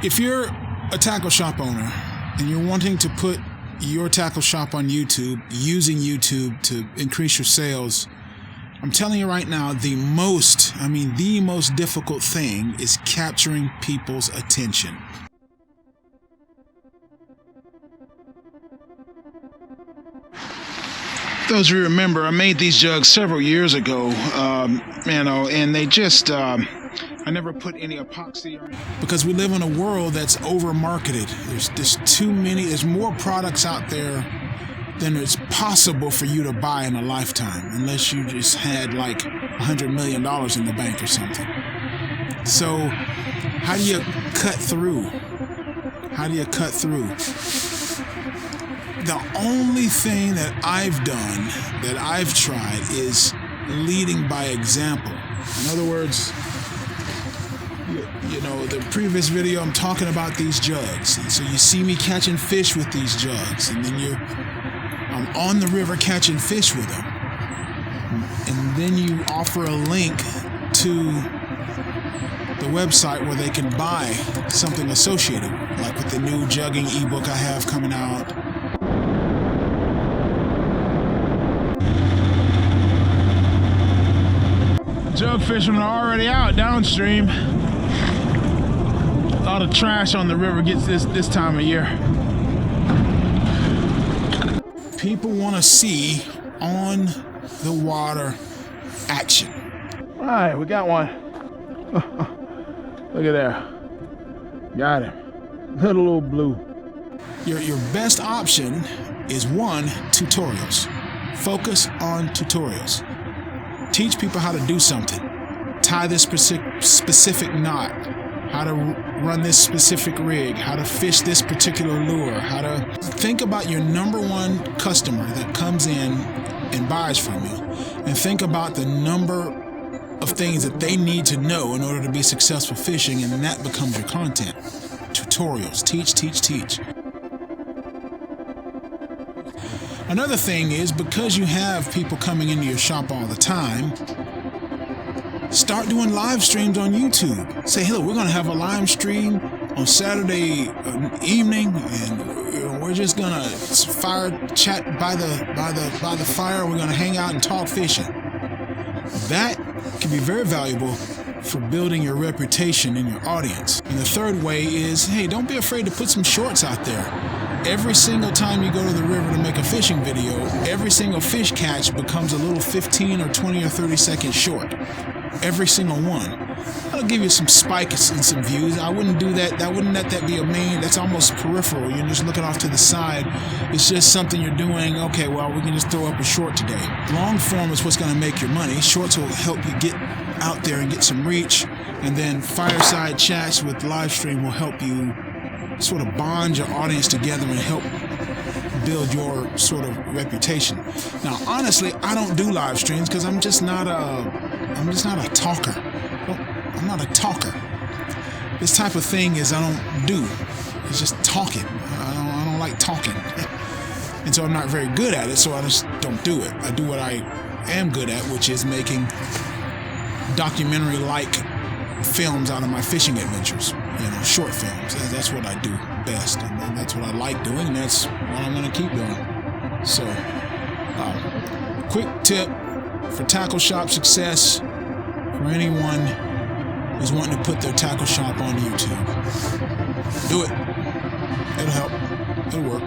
If you're a tackle shop owner and you're wanting to put your tackle shop on YouTube, using YouTube to increase your sales, I'm telling you right now, the most difficult thing is capturing people's attention. Those who remember, I made these jugs several years ago, and they just, I never put any epoxy or anything. Because we live in a world that's over-marketed. There's too many, there's more products out there than it's possible for you to buy in a lifetime, unless you just had like $100 million in the bank or something. So, how do you cut through? How do you cut through? The only thing that I've done, that I've tried, is leading by example. In other words, you know, the previous video, I'm talking about these jugs. And so you see me catching fish with these jugs. And then I'm on the river catching fish with them. And then you offer a link to the website where they can buy something associated. Like with the new jugging ebook I have coming out. Jug fishermen are already out downstream. A lot of trash on the river gets this time of year. People want to see on the water action. All right, we got one. Look at there. Got him. Little old blue. Your best option is one, tutorials. Focus on tutorials. Teach people how to do something. Tie this specific knot. How to run this specific rig. How to fish this particular lure. How to think about your number one customer that comes in and buys from you. And think about the number of things that they need to know in order to be successful fishing, and then that becomes your content. Tutorials. Teach, teach, teach. Another thing is, because you have people coming into your shop all the time, start doing live streams on YouTube. Say, hey, look, we're going to have a live stream on Saturday evening, and we're just going to chat by the fire. We're going to hang out and talk fishing. That can be very valuable for building your reputation in your audience. And the third way is, hey, don't be afraid to put some shorts out there. Every single time you go to the river to make a fishing video, every single fish catch becomes a little 15 or 20 or 30 second short. Every single one. That'll give you some spikes and some views. I wouldn't do that. I wouldn't let that be a main. That's almost peripheral. You're just looking off to the side. It's just something you're doing. Okay, well, we can just throw up a short today. Long form is what's going to make your money. Shorts will help you get out there and get some reach. And then fireside chats with live stream will help you sort of bond your audience together and help build your sort of reputation. Now, honestly, I don't do live streams because I'm just not a talker. I'm not a talker. This type of thing I don't do. It's just talking. I don't like talking. And so I'm not very good at it, so I just don't do it. I do what I am good at, which is making documentary-like films out of my fishing adventures, short films. That's what I do best, and that's what I like doing, and that's what I'm going to keep doing. So, quick tip for tackle shop success for anyone who's wanting to put their tackle shop on YouTube. Do it. It'll help. It'll work.